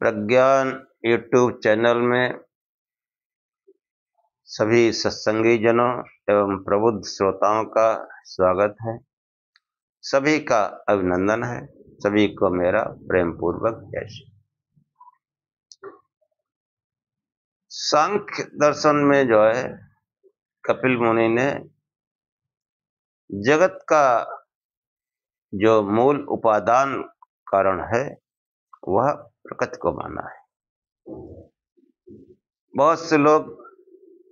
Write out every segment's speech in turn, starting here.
प्रज्ञान YouTube channel में सभी सत्संगी जनों एवं प्रबुद्ध श्रोताओं का स्वागत है। सभी का अभिनंदन है। सभी को मेरा प्रेम पूर्वक जय श्री। सांख्य दर्शन में जो है कपिल मुनि ने जगत का जो मूल उपादान कारण है वह प्रकृति को माना है। बहुत से लोग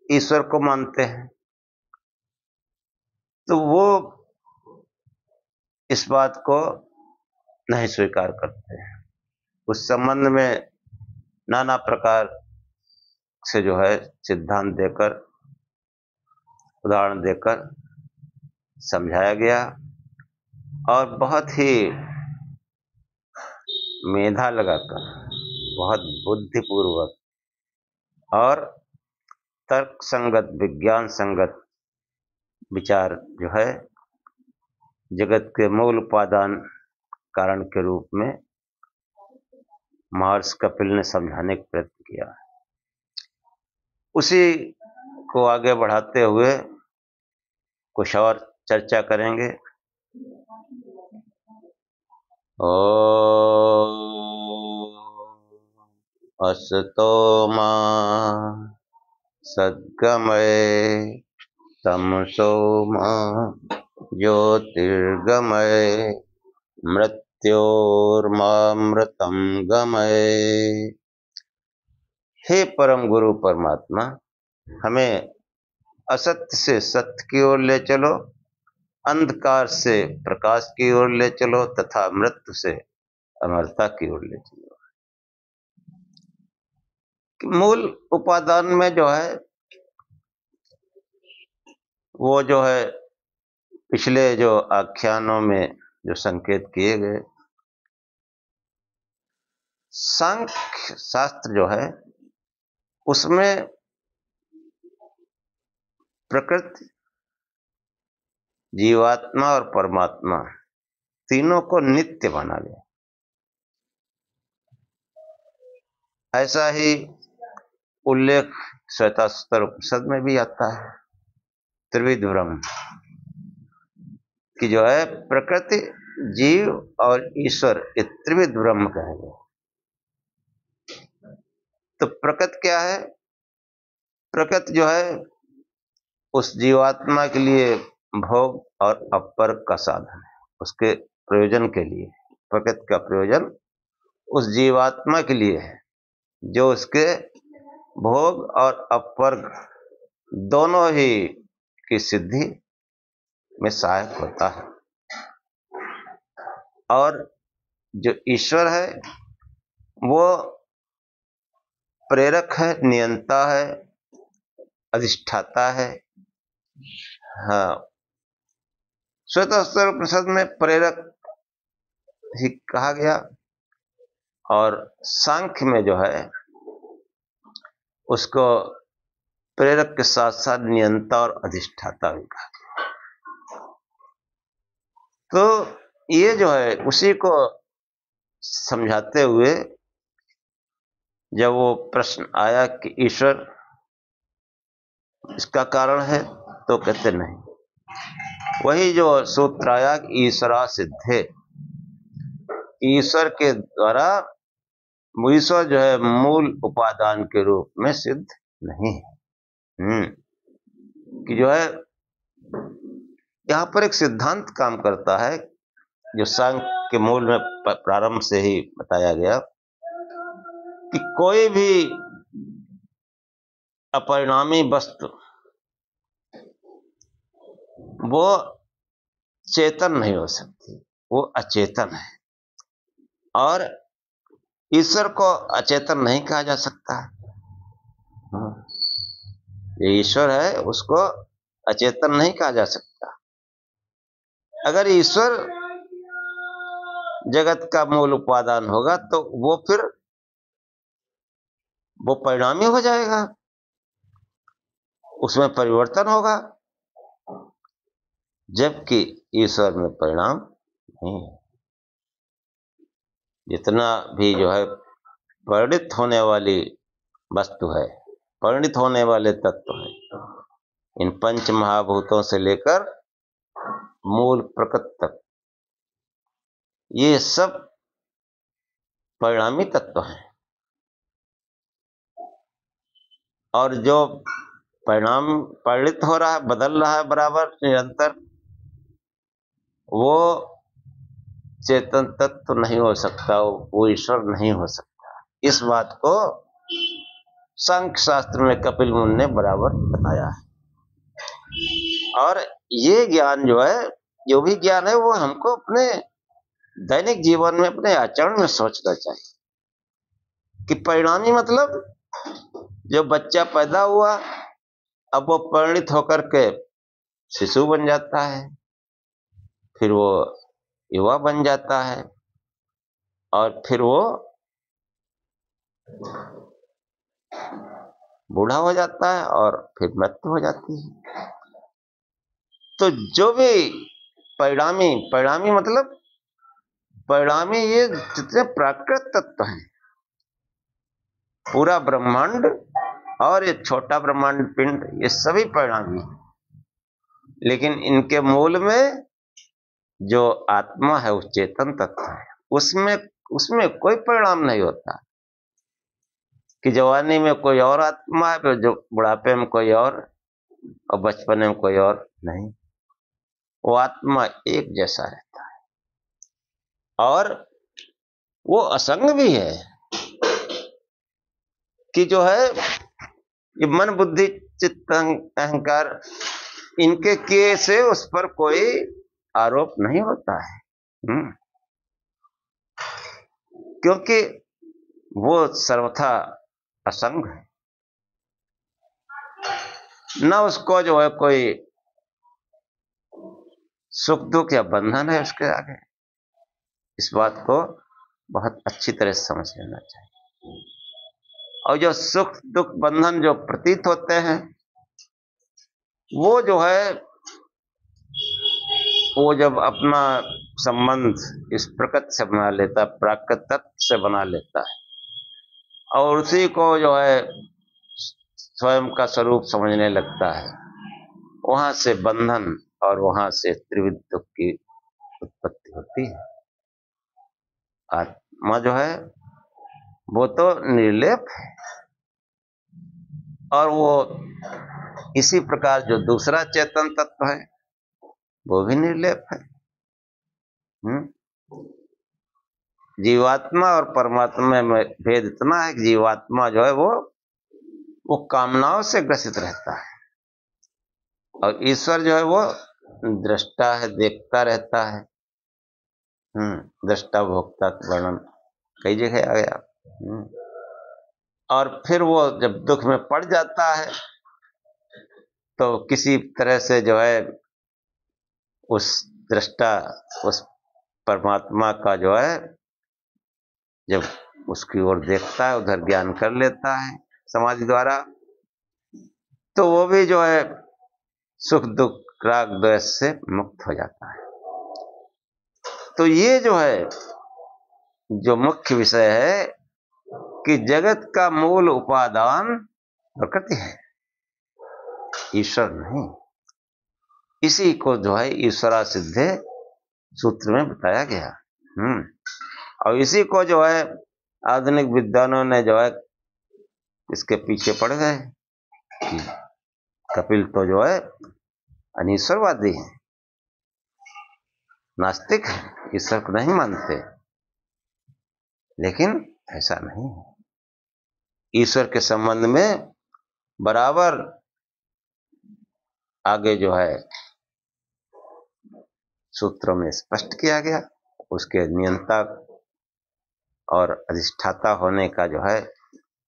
ईश्वर को मानते हैं, तो वो इस बात को नहीं स्वीकार करते हैं। उस संबंध में नाना प्रकार से जो है सिद्धांत देकर, उदाहरण देकर समझाया गया और बहुत ही मेधा लगाकर, बहुत बुद्धिपूर्वक और तर्क संगत, विज्ञान संगत विचार जो है जगत के मूल उपादान कारण के रूप में महर्षि कपिल ने समझाने का प्रयत्न किया। उसी को आगे बढ़ाते हुए कुछ और चर्चा करेंगे। ओम असतो मा सद्गमय तमसो मा ज्योतिर्गमय मृत्योर्मामृतं गमय। हे परम गुरु परमात्मा, हमें असत्य से सत्य की ओर ले चलो, अंधकार से प्रकाश की ओर ले चलो तथा मृत्यु से अमरता की ओर ले चलो। मूल उपादान में जो है वो जो है पिछले जो आख्यानों में जो संकेत किए गए, सांख्य शास्त्र जो है उसमें प्रकृति, जीवात्मा और परमात्मा तीनों को नित्य माना गया। ऐसा ही उल्लेख श्वेताश्वतर उपनिषद में भी आता है। त्रिविध ब्रह्म की जो है प्रकृति, जीव और ईश्वर, ये त्रिविध ब्रह्म कहेंगे। तो प्रकृति क्या है? प्रकृति जो है उस जीवात्मा के लिए भोग और अपवर्ग का साधन है। उसके प्रयोजन के लिए प्रकृति का प्रयोजन उस जीवात्मा के लिए है जो उसके भोग और अपवर्ग दोनों ही की सिद्धि में सहायक होता है। और जो ईश्वर है वो प्रेरक है, नियंता है, अधिष्ठाता है। हाँ, श्वेताश्वतर उपनिषद में प्रेरक ही कहा गया और सांख्य में जो है उसको प्रेरक के साथ साथ नियंता और अधिष्ठाता भी कहा गया। तो ये जो है उसी को समझाते हुए जब वो प्रश्न आया कि ईश्वर इसका कारण है, तो कहते नहीं। वही जो सूत्र आया कि ईश्वरा सिद्धे, ईश्वर के द्वारा ईश्वर जो है मूल उपादान के रूप में सिद्ध नहीं है। कि जो है यहाँ पर एक सिद्धांत काम करता है जो सांख्य के मूल में प्रारंभ से ही बताया गया कि कोई भी अपरिणामी वस्तु वो चेतन नहीं हो सकती, वो अचेतन है। और ईश्वर को अचेतन नहीं कहा जा सकता। ये ईश्वर है उसको अचेतन नहीं कहा जा सकता। अगर ईश्वर जगत का मूल उपादान होगा तो वो फिर वो परिणामी हो जाएगा, उसमें परिवर्तन होगा, जबकि ईश्वर में परिणाम नहीं है। जितना भी जो है परिणित होने वाली वस्तु है, परिणित होने वाले तत्व है। इन पंच महाभूतों से लेकर मूल प्रकृति तक ये सब परिणामी तत्व हैं। और जो परिणाम परिणित हो रहा है, बदल रहा है बराबर निरंतर, वो चेतन तत्व नहीं हो सकता, वो ईश्वर नहीं हो सकता। इस बात को सांख्य शास्त्र में कपिल मुनि ने बराबर बताया है। और ये ज्ञान जो है, जो भी ज्ञान है, वो हमको अपने दैनिक जीवन में, अपने आचरण में सोचना चाहिए कि परिणामी मतलब जो बच्चा पैदा हुआ, अब वो परिणित होकर के शिशु बन जाता है, फिर वो युवा बन जाता है, और फिर वो बूढ़ा हो जाता है, और फिर मृत्यु हो जाती है। तो जो भी परिणामी मतलब परिणामी, ये जितने प्राकृत तत्व हैं, पूरा ब्रह्मांड और ये छोटा ब्रह्मांड पिंड, ये सभी परिणामी हैं। लेकिन इनके मूल में जो आत्मा है, उस चेतन तत्व है, उसमें कोई परिणाम नहीं होता कि जवानी में कोई और आत्मा है, फिर जो बुढ़ापे में कोई और बचपन में कोई और नहीं। वो आत्मा एक जैसा रहता है, और वो असंग भी है कि जो है ये मन बुद्धि चित्त अहंकार, इनके किए से उस पर कोई आरोप नहीं होता है। क्योंकि वो सर्वथा असंग है, न उसको जो है कोई सुख दुख या बंधन है उसके आगे। इस बात को बहुत अच्छी तरह से समझ लेना चाहिए। और जो सुख दुख बंधन जो प्रतीत होते हैं, वो जो है, वो जब अपना संबंध इस प्रकृति से बना लेता है, प्राकृत तत्व से बना लेता है, और उसी को जो है स्वयं का स्वरूप समझने लगता है, वहां से बंधन और वहां से त्रिविध दुख की उत्पत्ति होती है। आत्मा जो है वो तो निर्लेप है, और वो इसी प्रकार जो दूसरा चेतन तत्व है वो भी निर्लेप है। जीवात्मा और परमात्मा में भेद इतना है कि जीवात्मा जो है वो कामनाओं से ग्रसित रहता है, और ईश्वर जो है वो दृष्टा है, देखता रहता है। दृष्टा भोक्ता का वर्णन कई जगह आ गया। और फिर वो जब दुख में पड़ जाता है, तो किसी तरह से जो है उस दृष्टा, उस परमात्मा का जो है, जब उसकी ओर देखता है, उधर ज्ञान कर लेता है समाधि द्वारा, तो वो भी जो है सुख दुख राग द्वेष से मुक्त हो जाता है। तो ये जो है जो मुख्य विषय है कि जगत का मूल उपादान प्रकृति है, ईश्वर नहीं। इसी को जो है ईश्वरा सिद्धे सूत्र में बताया गया। और इसी को जो है आधुनिक विद्वानों ने जो है इसके पीछे पड़ गए कि कपिल तो जो है अनीश्वरवादी है, नास्तिक है, ईश्वर को नहीं मानते। लेकिन ऐसा नहीं है। ईश्वर के संबंध में बराबर आगे जो है सूत्रों में स्पष्ट किया गया, उसके नियंता और अधिष्ठाता होने का जो है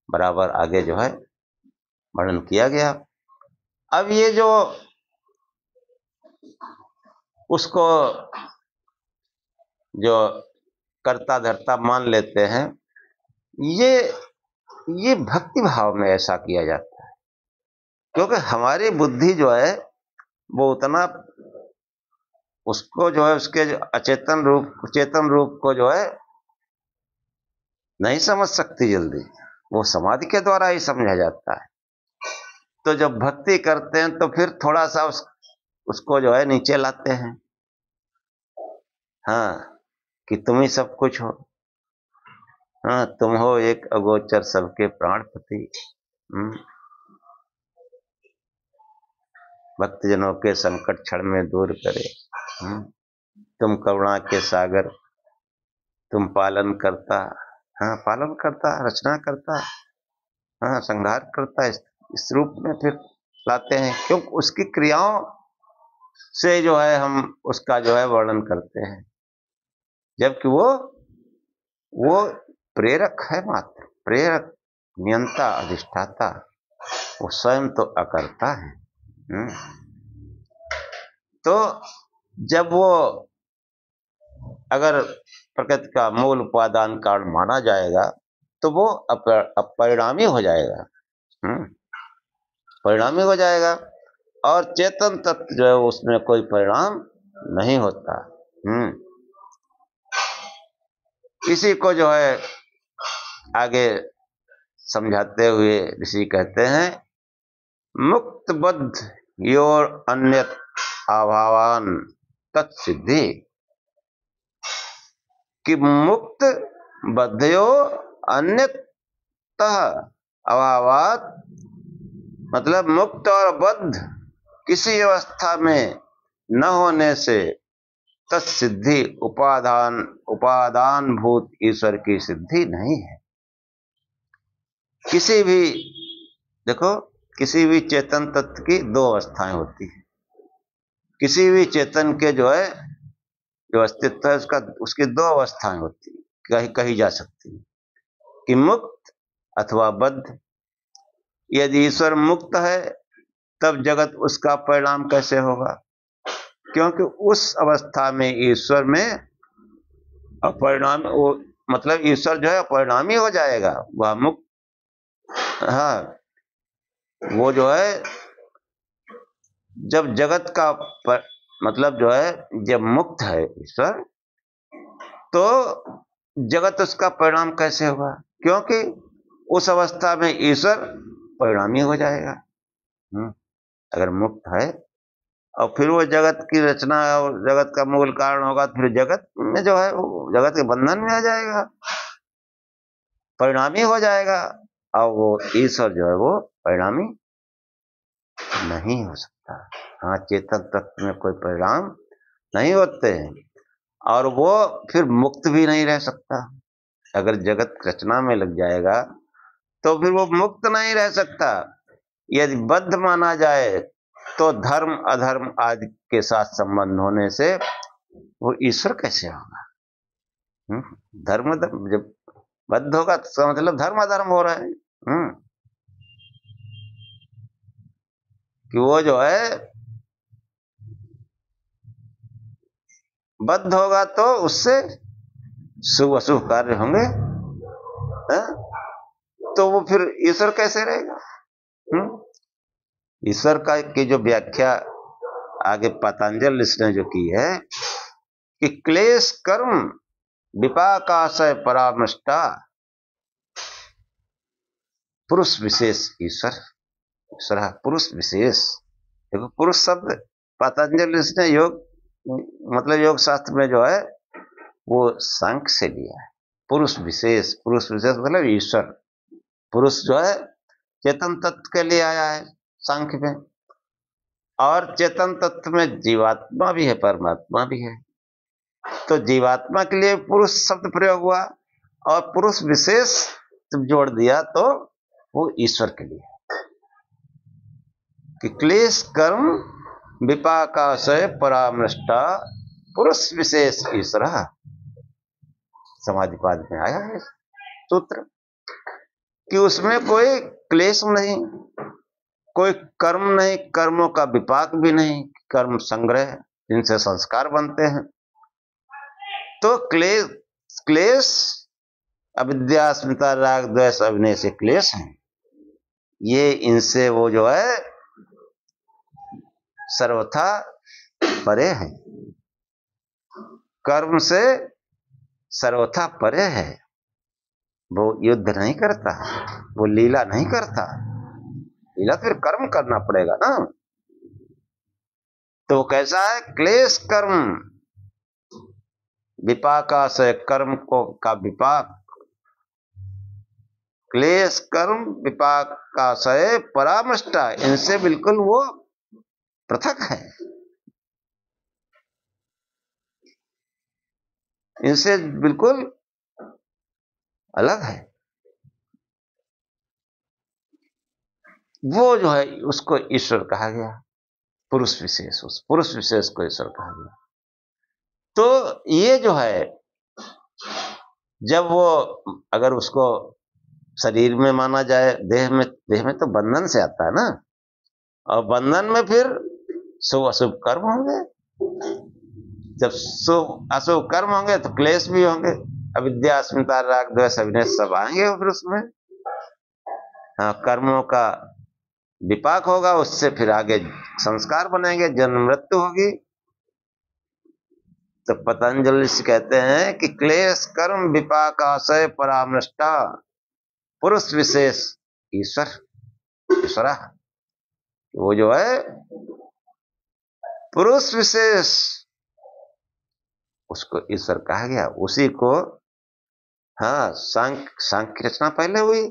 बराबर आगे जो है वर्णन किया गया। अब ये जो उसको जो कर्ता धर्ता मान लेते हैं, ये भक्ति भाव में ऐसा किया जाता है, क्योंकि हमारी बुद्धि जो है वो उतना उसको जो है उसके अचेतन रूप चेतन रूप को जो है नहीं समझ सकती जल्दी, वो समाधि के द्वारा ही समझा जाता है। तो जब भक्ति करते हैं तो फिर थोड़ा सा उसको जो है नीचे लाते हैं। हाँ, कि तुम ही सब कुछ हो। हाँ, तुम हो एक अगोचर सबके प्राणपति। भक्तजनों के संकट क्षण में दूर करे। तुम करुणा के सागर, तुम पालन करता। हाँ, पालन करता, रचना करता, हाँ, संहार करता। इस रूप में फिर लाते हैं, क्योंकि उसकी क्रियाओं से जो है हम उसका जो है वर्णन करते हैं, जबकि वो प्रेरक है मात्र, प्रेरक, नियंता, अधिष्ठाता, वो स्वयं तो अकर्ता है। तो जब वो अगर प्रकृति का मूल उपादान कारण माना जाएगा तो वो अपरिणामी हो जाएगा। परिणामी हो जाएगा, और चेतन तत्व जो है उसमें कोई परिणाम नहीं होता। इसी को जो है आगे समझाते हुए ऋषि कहते हैं, मुक्त बद्ध योर अन्यत अभावान तत्सिद्धि। कि मुक्त बद्धयो अन्यतः अभावात, मतलब मुक्त और बद्ध किसी अवस्था में न होने से तत्सिद्धि उपादान भूत ईश्वर की सिद्धि नहीं है। किसी भी, देखो, किसी भी चेतन तत्व की दो अवस्थाएं होती है। किसी भी चेतन के जो है जो अस्तित्व है उसकी दो अवस्थाएं होती है, कही जा सकती है, कि मुक्त अथवा बद्ध। यदि ईश्वर मुक्त है तब जगत उसका परिणाम कैसे होगा? क्योंकि उस अवस्था में ईश्वर में अपरिणाम, वो मतलब ईश्वर जो है अपरिणामी हो जाएगा, वह मुक्त। हाँ, वो जो है जब जगत का मतलब जो है जब मुक्त है ईश्वर, तो जगत उसका परिणाम कैसे होगा? क्योंकि उस अवस्था में ईश्वर परिणामी हो जाएगा। अगर मुक्त है और फिर वो जगत की रचना और जगत का मूल कारण होगा, तो फिर जगत में जो है वो जगत के बंधन में आ जाएगा, परिणामी हो जाएगा। और वो ईश्वर जो है वो परिणामी नहीं हो सकता। हाँ, चेतन तत्व में कोई परिणाम नहीं होते हैं, और वो फिर मुक्त भी नहीं रह सकता। अगर जगत रचना में लग जाएगा तो फिर वो मुक्त नहीं रह सकता। यदि बद्ध माना जाए तो धर्म अधर्म आदि के साथ संबंध होने से वो ईश्वर कैसे होगा? धर्म जब बद्ध होगा तो मतलब धर्म अधर्म हो रहा है। कि वो जो है बद्ध होगा तो उससे शुभ अशुभ कार्य होंगे, तो वो फिर ईश्वर कैसे रहेगा? ईश्वर का की जो व्याख्या आगे पतंजलि ने जो की है कि क्लेश कर्म विपाकाशय परामृष्टा पुरुष विशेष ईश्वर। पुरुष विशेष, देखो पुरुष शब्द पतंजलि ने योग मतलब योग शास्त्र में जो है वो सांख्य से लिया है। पुरुष विशेष मतलब ईश्वर। पुरुष जो है चेतन तत्व के लिए आया है सांख्य में, और चेतन तत्व में जीवात्मा भी है, परमात्मा भी है। तो जीवात्मा के लिए पुरुष शब्द प्रयोग हुआ, और पुरुष विशेष जब जोड़ दिया तो वो ईश्वर के लिए। कि क्लेश कर्म विपाकाशय परामृष्टा पुरुष विशेष ईश्वर। समाधिपाद में आया है सूत्र कि उसमें कोई क्लेश नहीं, कोई कर्म नहीं, कर्मों का विपाक भी नहीं, कर्म संग्रह जिनसे संस्कार बनते हैं। तो क्लेश अविद्या अस्मिता राग द्वेष अभिनय से क्लेश हैं, ये इनसे वो जो है सर्वथा परे है, कर्म से सर्वथा परे है। वो युद्ध नहीं करता, वो लीला नहीं करता। लीला फिर कर्म करना पड़ेगा ना। तो कैसा है? क्लेश कर्म विपाकाशय, कर्म को का विपाक, क्लेश कर्म विपाकाशय परामृष्टा, इनसे बिल्कुल वो पृथक है, इनसे बिल्कुल अलग है। वो जो है उसको ईश्वर कहा गया, पुरुष विशेष, उस पुरुष विशेष को ईश्वर कहा गया। तो ये जो है, जब वो अगर उसको शरीर में माना जाए, देह में तो बंधन से आता है ना, और बंधन में फिर शुभ अशुभ कर्म होंगे। जब शुभ अशुभ कर्म होंगे तो क्लेश भी होंगे, अविद्या अस्मिता राग द्वेष अभिनय सब आएंगे फिर उसमें। हाँ, कर्मों का विपाक होगा, उससे फिर आगे संस्कार बनेंगे, जन्म मृत्यु होगी। तो पतंजलि से कहते हैं कि क्लेश कर्म विपाकाशय परामृष्टा पुरुष विशेष ईश्वरा, वो जो है पुरुष विशेष, उसको ईश्वर कहा गया। उसी को, हाँ, सांख्य रचना पहले हुई।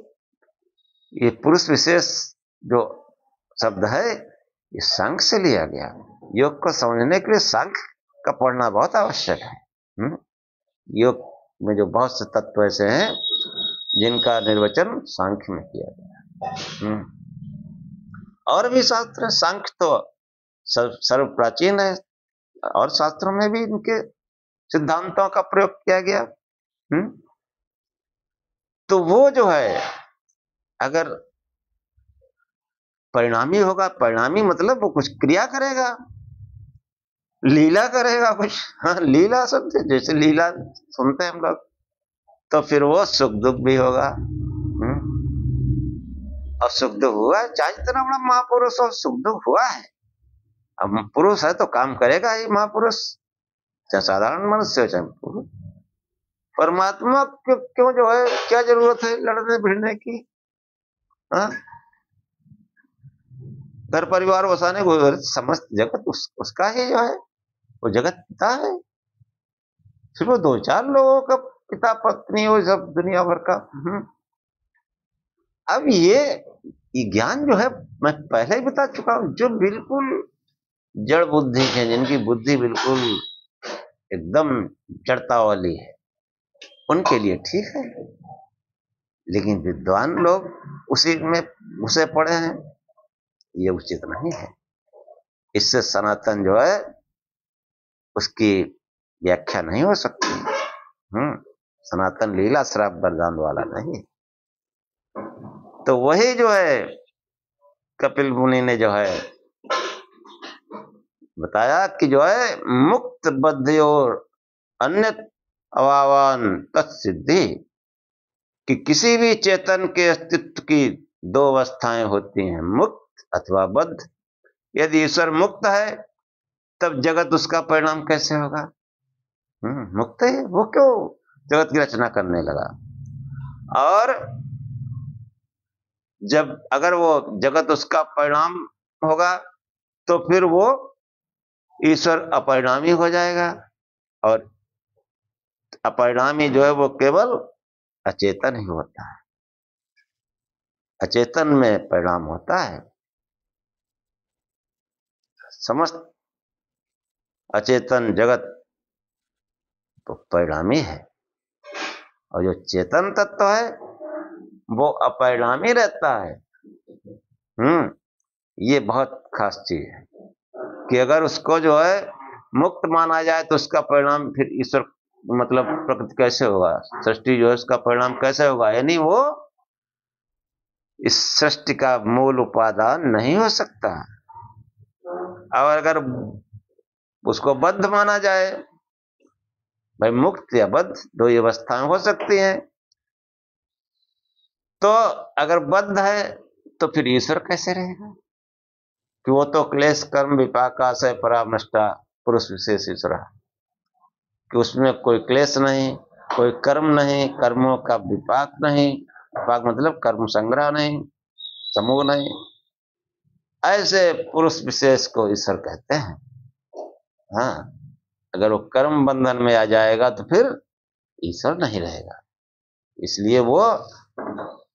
ये पुरुष विशेष जो शब्द है ये सांख्य से लिया गया। योग को समझने के लिए सांख्य का पढ़ना बहुत आवश्यक है। योग में जो बहुत से तत्व ऐसे हैं जिनका निर्वचन सांख्य में किया गया। और भी शास्त्र, सांख्य तो सर्व प्राचीन है, और शास्त्रों में भी इनके सिद्धांतों का प्रयोग किया गया। तो वो जो है अगर परिणामी होगा, परिणामी मतलब वो कुछ क्रिया करेगा, लीला करेगा कुछ। हाँ, लीला सुनते, जैसे लीला सुनते हैं हम लोग, तो फिर वो सुख दुख भी होगा। और सुख दुख हुआ है, चाहे जितना बड़ा महापुरुष हो, सुख दुख हुआ है। अब पुरुष है तो काम करेगा ही महापुरुष, चाहे साधारण मनुष्य हो चाहे पुरुष। परमात्मा क्यों जो है, क्या जरूरत है लड़ने भिड़ने की? हाँ, घर परिवार बसाने को समस्त जगत उसका ही जो है, वो जगत पिता है। सिर्फ वो 2-4 लोगों का पिता पत्नी हो, सब दुनिया भर का। अब ये ज्ञान जो है मैं पहले ही बता चुका हूं, जो बिल्कुल जड़ बुद्धि है, जिनकी बुद्धि बिल्कुल एकदम जड़ता वाली है, उनके लिए ठीक है। लेकिन विद्वान लोग उसी में घुसे पड़े हैं, ये उचित नहीं है। इससे सनातन जो है उसकी व्याख्या नहीं हो सकती। सनातन लीला श्राप वरदान वाला नहीं। तो वही जो है कपिल मुनि ने जो है बताया कि जो है मुक्त बद्धयोर अन्य अवावान तत्सिद्धि, कि किसी भी चेतन के अस्तित्व की 2 अवस्थाएं होती हैं, मुक्त अथवा बद्ध। यदि ईश्वर मुक्त है तब जगत उसका परिणाम कैसे होगा? मुक्त है, वो क्यों जगत की रचना करने लगा? और जब अगर वो जगत उसका परिणाम होगा तो फिर वो ईश्वर अपरिणामी हो जाएगा, और अपरिणामी जो है वो केवल अचेतन ही होता है, अचेतन में परिणाम होता है। समस्त अचेतन जगत तो परिणामी है, और जो चेतन तत्व है वो अपरिणामी रहता है। ये बहुत खास चीज है कि अगर उसको जो है मुक्त माना जाए तो उसका परिणाम फिर ईश्वर, मतलब प्रकृति कैसे होगा, सृष्टि जो है उसका परिणाम कैसे होगा? यानी वो इस सृष्टि का मूल उपादान नहीं हो सकता। और अगर उसको बद्ध माना जाए, भाई मुक्त या बद्ध 2 ही अवस्थाएं हो सकती हैं, तो अगर बद्ध है तो फिर ईश्वर कैसे रहेगा? कि वो तो क्लेश कर्म विपाकाशय परामृष्टा पुरुष विशेष ईश्वर, कि उसमें कोई क्लेश नहीं, कोई कर्म नहीं, कर्मों का विपाक नहीं, विपाक मतलब कर्म संग्रह नहीं, समूह नहीं, ऐसे पुरुष विशेष को ईश्वर कहते हैं। हाँ, अगर वो कर्म बंधन में आ जाएगा तो फिर ईश्वर नहीं रहेगा। इसलिए वो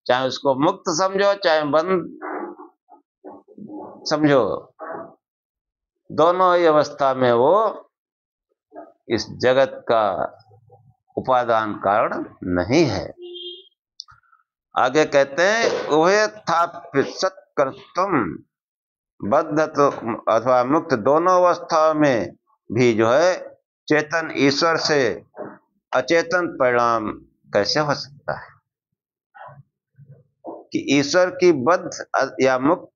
चाहे उसको मुक्त समझो चाहे बंद समझो, दोनों ही अवस्था में वो इस जगत का उपादान कारण नहीं है। आगे कहते हैं वह था सत्कर्तुम बद्ध तो अथवा मुक्त दोनों अवस्थाओं में भी जो है चेतन ईश्वर से अचेतन परिणाम कैसे हो सकता है कि ईश्वर की बद्ध या मुक्त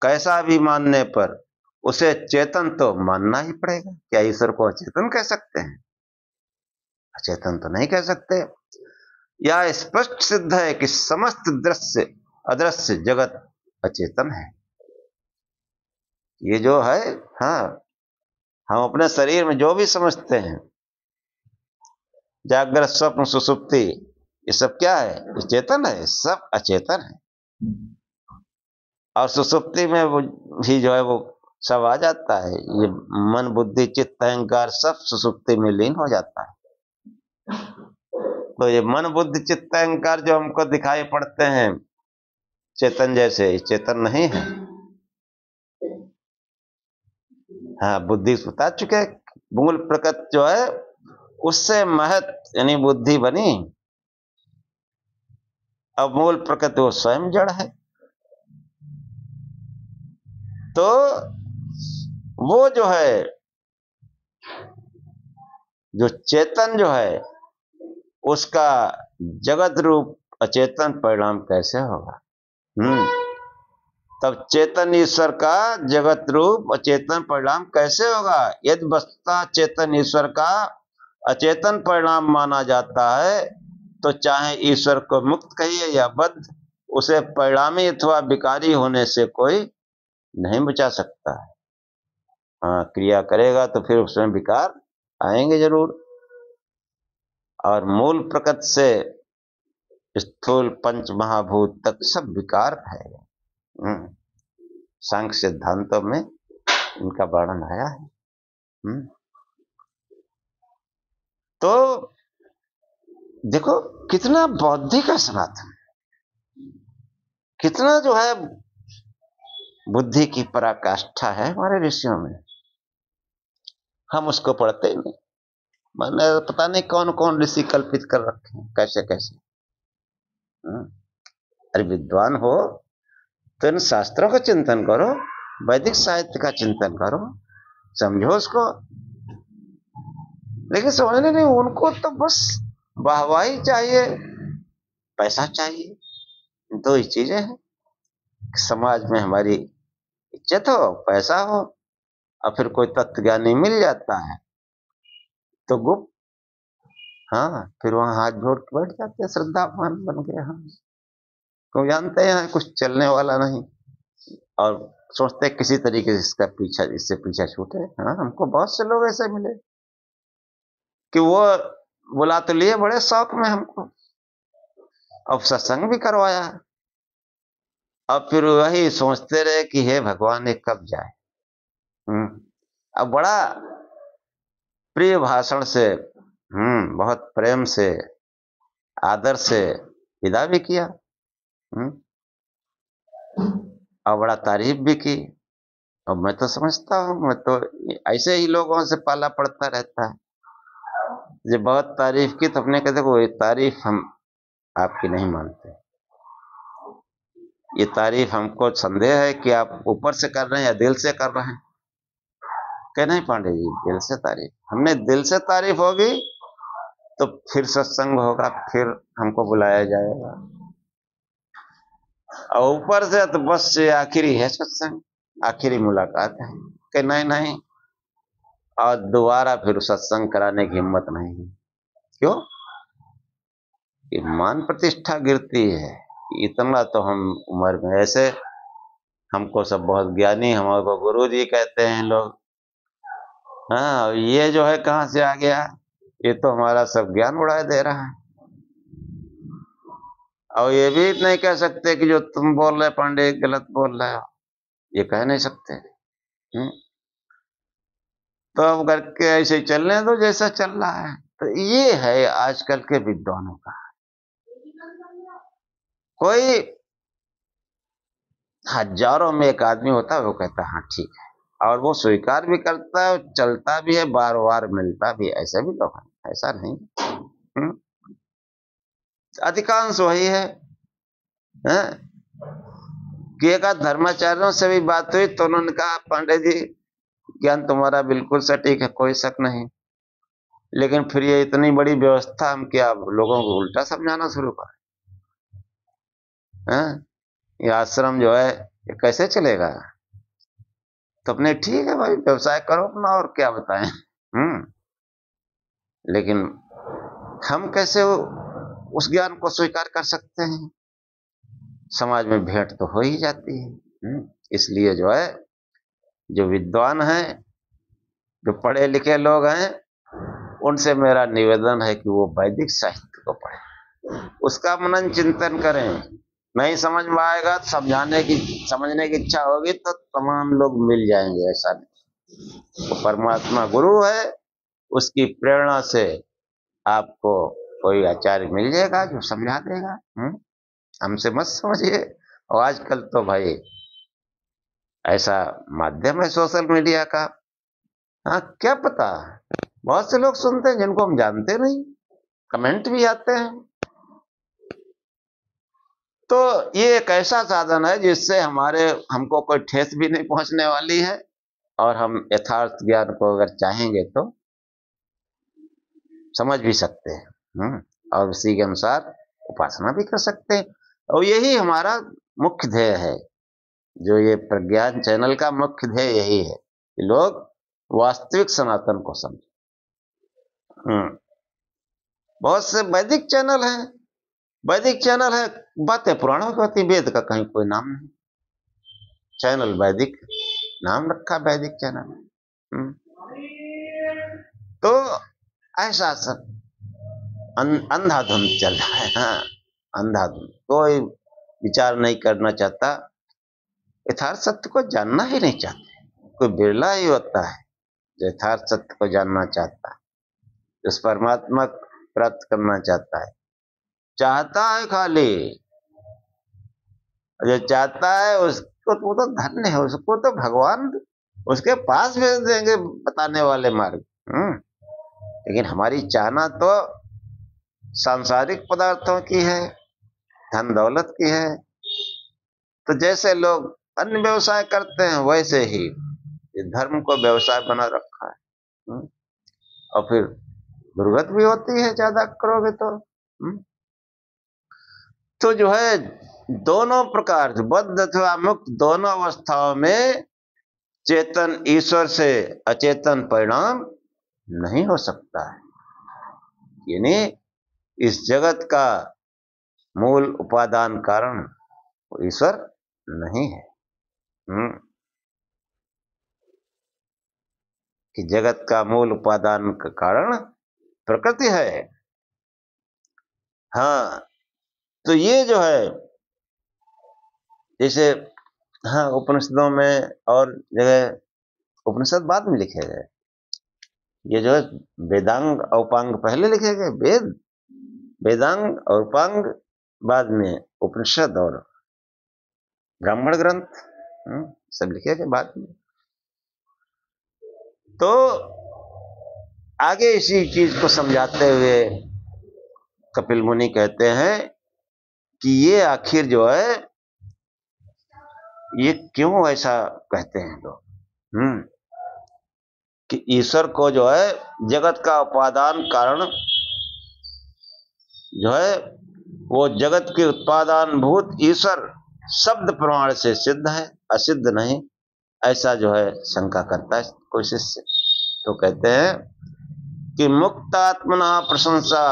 कैसा भी मानने पर उसे चेतन तो मानना ही पड़ेगा। क्या ईश्वर को अचेतन कह सकते हैं? अचेतन तो नहीं कह सकते। यह स्पष्ट सिद्ध है कि समस्त दृश्य अदृश्य जगत अचेतन है। ये जो है, हाँ, हम अपने शरीर में जो भी समझते हैं, जागृत स्वप्न सुषुप्ति, ये सब क्या है? ये चेतन है, सब अचेतन है। और सुषुप्ति में वो भी जो है वो सब आ जाता है, ये मन बुद्धि चित्त अहंकार सब सुषुप्ति में लीन हो जाता है। तो ये मन बुद्धि चित्त अहंकार जो हमको दिखाई पड़ते हैं चेतन जैसे, ये चेतन नहीं है। हाँ, बुद्धि बता चुके, मूल प्रकृति जो है उससे महत यानी बुद्धि बनी। अब मूल प्रकृति वो स्वयं जड़ है, तो वो जो है जो चेतन जो है उसका जगत रूप अचेतन परिणाम कैसे होगा? तब चेतन ईश्वर का जगत रूप अचेतन परिणाम कैसे होगा? यदि वस्तुतः चेतन ईश्वर का अचेतन परिणाम माना जाता है तो चाहे ईश्वर को मुक्त कहिए या बद्ध, उसे परिणामी अथवा विकारी होने से कोई नहीं बचा सकता है। हाँ, क्रिया करेगा तो फिर उसमें विकार आएंगे जरूर। और मूल प्रकृति से स्थूल पंच महाभूत तक सब विकार है। सांख्य सिद्धांतों में इनका वर्णन आया है। तो देखो कितना बौद्धिक है सनातन, कितना जो है बुद्धि की पराकाष्ठा है हमारे ऋषियों में। हम उसको पढ़ते ही नहीं, मैंने पता नहीं कौन कौन ऋषि कल्पित कर रखे हैं, कैसे कैसे। अरे विद्वान हो तो इन शास्त्रों का चिंतन करो, वैदिक साहित्य का चिंतन करो, समझो उसको। लेकिन समझने नहीं, उनको तो बस वाहवाही चाहिए, पैसा चाहिए। दो ही चीजें हैं, समाज में हमारी इज्जत हो, पैसा हो, और फिर कोई तत्वज्ञानी मिल जाता है तो गुप्त, हाँ, फिर वहां हाथ जोड़ के बैठ जाते हैं, श्रद्धावान बन गए हम, क्यों जानते हैं कुछ चलने वाला नहीं, और सोचते किसी तरीके से इसका पीछा, इससे पीछा छूटे। हाँ, हमको बहुत से लोग ऐसे मिले कि वो बुला तो लिए बड़े शौक में हमको, अब सत्संग भी करवाया, अब फिर वही सोचते रहे कि हे भगवान ये कब जाए। अब बड़ा प्रिय भाषण से, बहुत प्रेम से आदर से विदा भी किया, और बड़ा तारीफ भी की। और मैं तो समझता हूँ, मैं तो ऐसे ही लोगों से पाला पड़ता रहता है, जब बहुत तारीफ की तो अपने कहते को ये तारीफ हम आपकी नहीं मानते, ये तारीफ हमको संदेह है कि आप ऊपर से कर रहे हैं या दिल से कर रहे हैं। कह नहीं पांडे जी, दिल से तारीफ, हमने दिल से तारीफ होगी तो फिर सत्संग होगा, फिर हमको बुलाया जाएगा, और ऊपर से तो बस ये आखिरी है सत्संग, आखिरी मुलाकात है। कि नहीं नहीं, और दोबारा फिर सत्संग कराने की हिम्मत नहीं है। क्यों? कि मान प्रतिष्ठा गिरती है। इतना तो हम उम्र में ऐसे, हमको सब बहुत ज्ञानी, हमारे को गुरु जी कहते हैं लोग। हाँ, ये जो है कहाँ से आ गया, ये तो हमारा सब ज्ञान उड़ा दे रहा है। और ये भी नहीं कह सकते कि जो तुम बोल रहे पंडित गलत बोल रहे हो, ये कह नहीं सकते। तो अब करके ऐसे चलने दो जैसा चल रहा है। तो ये है आजकल के विद्वानों का। कोई हजारों में एक आदमी होता है वो कहता है हाँ ठीक है, और वो स्वीकार भी करता है, चलता भी है, बार बार मिलता भी है। ऐसे भी लोग हैं, ऐसा नहीं। अधिकांश वही है, कि एक आध धर्माचार्यों से भी बात हुई तो उन्होंने कहा पांडे जी ज्ञान तुम्हारा बिल्कुल सटीक है, कोई शक नहीं, लेकिन फिर ये इतनी बड़ी व्यवस्था हम क्या लोगों को उल्टा समझाना शुरू करें? ये आश्रम जो है ये कैसे चलेगा? तो अपने ठीक है भाई, व्यवसाय करो अपना, और क्या बताएं। लेकिन हम कैसे उस ज्ञान को स्वीकार कर सकते हैं? समाज में भेंट तो हो ही जाती है। इसलिए जो है, जो विद्वान हैं, जो पढ़े लिखे लोग हैं, उनसे मेरा निवेदन है कि वो वैदिक साहित्य को पढ़ें, उसका मनन चिंतन करें। नहीं समझ में आएगा, समझने की इच्छा होगी तो तमाम लोग मिल जाएंगे, ऐसा नहीं। तो परमात्मा गुरु है, उसकी प्रेरणा से आपको कोई आचार्य मिल जाएगा जो समझा देगा। हमसे मत समझिए। और आजकल तो भाई ऐसा माध्यम है सोशल मीडिया का, हाँ क्या पता, बहुत से लोग सुनते हैं जिनको हम जानते नहीं, कमेंट भी आते हैं। तो ये एक ऐसा साधन है जिससे हमको कोई ठेस भी नहीं पहुंचने वाली है, और हम यथार्थ ज्ञान को अगर चाहेंगे तो समझ भी सकते हैं, और उसी के अनुसार उपासना भी कर सकते हैं। और यही हमारा मुख्य ध्येय है, जो ये प्रज्ञान चैनल का मुख्य ध्येय यही है कि लोग वास्तविक सनातन को समझें। बहुत से वैदिक चैनल हैं, बातें पुराणों की होती, वेद का कहीं कोई नाम नहीं, चैनल वैदिक नाम रखा, वैदिक चैनल। तो ऐसा सब अंधाधुंध चल रहा है। हाँ, अंधाधुंध, कोई विचार नहीं करना चाहता, यथार्थ सत्य को जानना ही नहीं चाहते। कोई बिरला ही होता है जो यथार्थ सत्य को जानना चाहता है, उस परमात्मा प्राप्त करना चाहता है, चाहता है खाली। जो चाहता है उसको वो तो धन्य है, उसको तो भगवान उसके पास भेज देंगे बताने वाले मार्ग। लेकिन हमारी चाहना तो सांसारिक पदार्थों की है, धन दौलत की है। तो जैसे लोग अन्य व्यवसाय करते हैं, वैसे ही धर्म को व्यवसाय बना रखा है। और फिर दुर्गत भी होती है ज्यादा करोगे तो जो है दोनों प्रकार, बद्ध अथवा मुक्त, दोनों अवस्थाओं में चेतन ईश्वर से अचेतन परिणाम नहीं हो सकता है। यानी इस जगत का मूल उपादान कारण ईश्वर नहीं है। कि जगत का मूल उपादान का कारण प्रकृति है। हाँ, तो ये जो है जैसे, हाँ उपनिषदों में और जगह, उपनिषद बाद में लिखे गए, ये जो है वेदांग औपांग पहले लिखे गए, वेदांग और उपांग बाद में, उपनिषद और ब्राह्मण ग्रंथ सब लिखे गए बाद में। तो आगे इसी चीज को समझाते हुए कपिल मुनि कहते हैं कि ये आखिर जो है ये क्यों ऐसा कहते हैं लोग, कि ईश्वर को जो है जगत का उपादान कारण जो है वो जगत के उत्पादान भूत ईश्वर शब्द प्रमाण से सिद्ध है, असिद्ध नहीं, ऐसा जो है शंका करता है कोई शिष्य। तो कहते हैं कि मुक्तात्मना प्रशंसा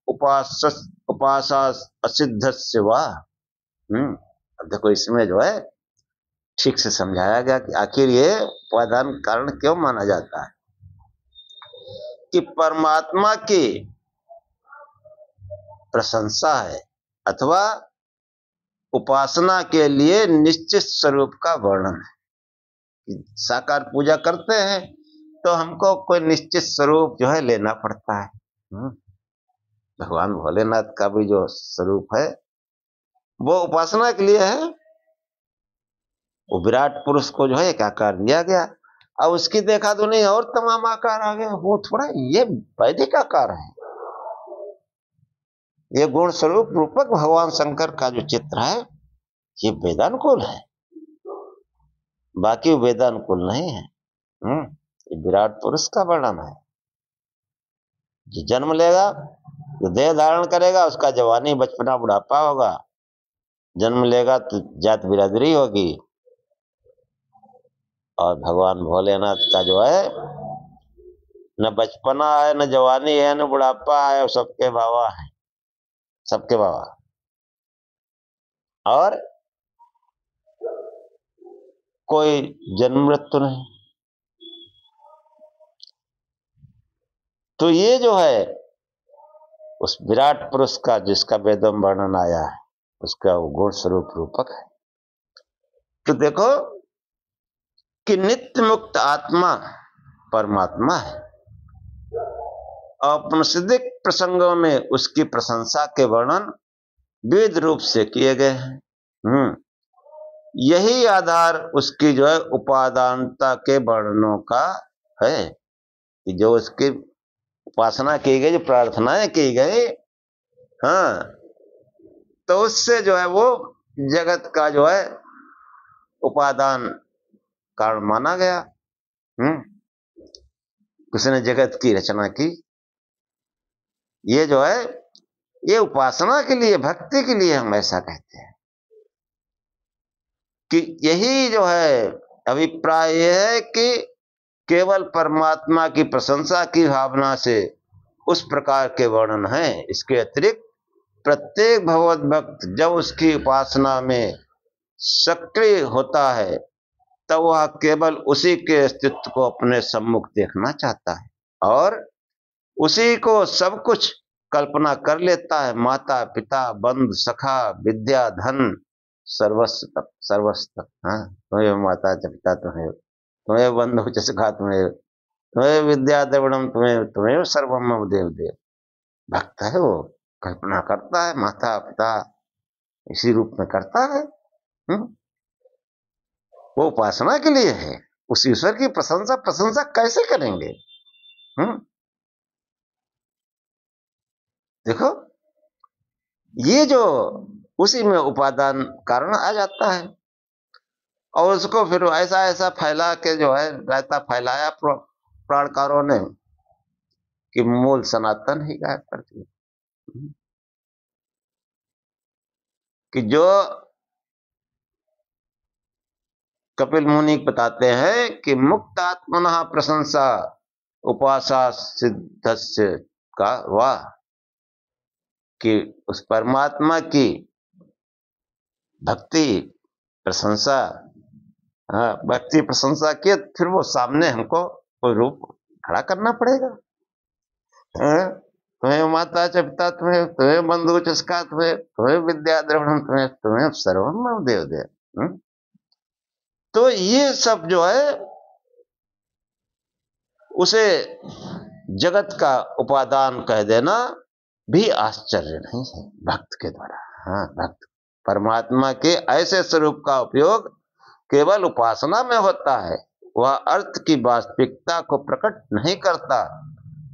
उपासा असिद्ध से वाह। अब देखो इसमें जो है ठीक से समझाया गया कि आखिर ये उपादान कारण क्यों माना जाता है। कि परमात्मा की प्रशंसा है अथवा उपासना के लिए निश्चित स्वरूप का वर्णन है। साकार पूजा करते हैं तो हमको कोई निश्चित स्वरूप जो है लेना पड़ता है। भगवान भोलेनाथ का भी जो स्वरूप है वो उपासना के लिए है। वो विराट पुरुष को जो है एक आकार दिया गया, अब उसकी देखा तो नहीं और तमाम आकार आ गए, वो थोड़ा ये वैदिक आकार है। ये गुण स्वरूप रूपक भगवान शंकर का जो चित्र है ये वेदानुकूल है, बाकी वेदानुकूल नहीं है। ये विराट पुरुष का वर्णन है। जो जन्म लेगा, जो देह धारण करेगा, उसका जवानी बचपना बुढ़ापा होगा। जन्म लेगा तो जात बिरादरी होगी। और भगवान भोलेनाथ का जो है न बचपना है, न जवानी है, न बुढ़ापा है, सबके बाबा है, सबके बाबा। और कोई जन्म मृत्यु नहीं। तो ये जो है उस विराट पुरुष का जिसका वेदों में वर्णन आया है उसका वो गुण स्वरूप रूपक है। तो देखो कि नित्य मुक्त आत्मा परमात्मा है। औपनिषदिक प्रसंगों में उसकी प्रशंसा के वर्णन विविध रूप से किए गए हैं। यही आधार उसकी जो है उपादानता के वर्णनों का है कि जो उसकी उपासना की गई, जो प्रार्थनाएं की गई, तो उससे जो है वो जगत का जो है उपादान कारण माना गया। किसने जगत की रचना की, ये जो है ये उपासना के लिए, भक्ति के लिए हम ऐसा कहते हैं कि यही जो है अभिप्राय है कि केवल परमात्मा की प्रशंसा की भावना से उस प्रकार के वर्णन है। इसके अतिरिक्त प्रत्येक भगवत भक्त जब उसकी उपासना में सक्रिय होता है तब वह केवल उसी के अस्तित्व को अपने सम्मुख देखना चाहता है और उसी को सब कुछ कल्पना कर लेता है। माता पिता बंधु सखा विद्या धन सर्वस्व सर्वस्व। तुम्हें माता पिता तुम्हें बंधु सखा तुम्हें विद्या द्रविणम तुम्हें सर्वम देव देव। भक्त है वो कल्पना करता है माता पिता इसी रूप में करता है। वो उपासना के लिए है। उस ईश्वर की प्रशंसा कैसे करेंगे? देखो ये जो उसी में उपादान कारण आ जाता है और उसको फिर ऐसा ऐसा फैला के जो है रायता फैलाया प्राणकारों ने कि मूल सनातन ही गायब कर दिया। कि जो कपिल मुनि बताते हैं कि मुक्त आत्मनः प्रशंसा उपासा सिद्धस्य का वाह, कि उस परमात्मा की भक्ति प्रशंसा, भक्ति प्रशंसा के फिर वो सामने हमको कोई रूप खड़ा करना पड़ेगा। तुम्हें माता पिता तुम्हें बंधु चस्का तुम्हें विद्या द्रविणम तुम्हें सर्वम देव देव। तो ये सब जो है उसे जगत का उपादान कह देना भी आश्चर्य नहीं है भक्त के द्वारा। भक्त परमात्मा के ऐसे स्वरूप का उपयोग केवल उपासना में होता है, वह अर्थ की वास्तविकता को प्रकट नहीं करता।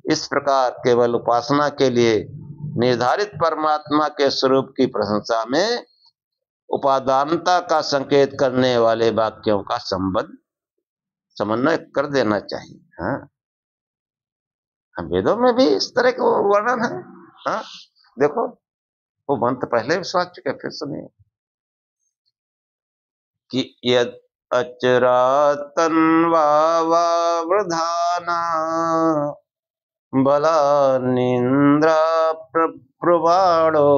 इस प्रकार केवल उपासना के लिए निर्धारित परमात्मा के स्वरूप की प्रशंसा में उपादानता का संकेत करने वाले वाक्यों का समन्वय कर देना चाहिए। वेदों में भी इस तरह के वर्णन है। देखो वो मंत्र पहले भी सुना चुके, फिर सुनिए कि यद अचरातन्वा वृधाना बलानिन्द्रा प्रवाणो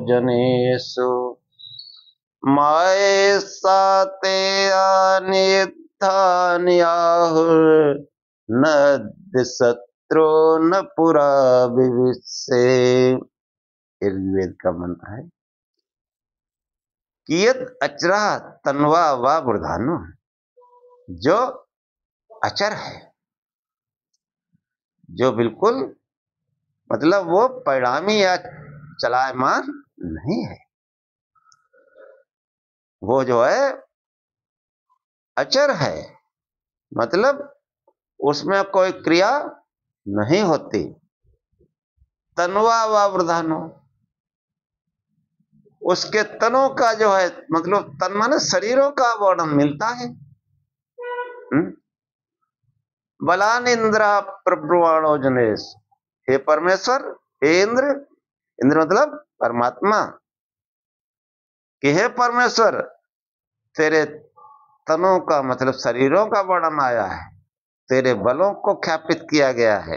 जनेषु माये साते अनित्थान्याहुर्न दिशत शत्रु न पुरा विविसे, ऋग्वेद का मंत्र है। कियत अचरा तन्वा व वृधानु, जो अचर है, जो बिल्कुल मतलब वो परिणामी या चलायमान नहीं है, वो जो है अचर है, मतलब उसमें कोई क्रिया नहीं होती। तनवा व वृधानो, उसके तनों का जो है मतलब तन माने शरीरों का वर्णन मिलता है। बलान इंद्र प्रब्रुवाणो जनेश, हे परमेश्वर, हे इंद्र, इंद्र मतलब परमात्मा, कि हे परमेश्वर तेरे तनों का मतलब शरीरों का वर्णन आया है, तेरे बलों को ख्यापित किया गया है।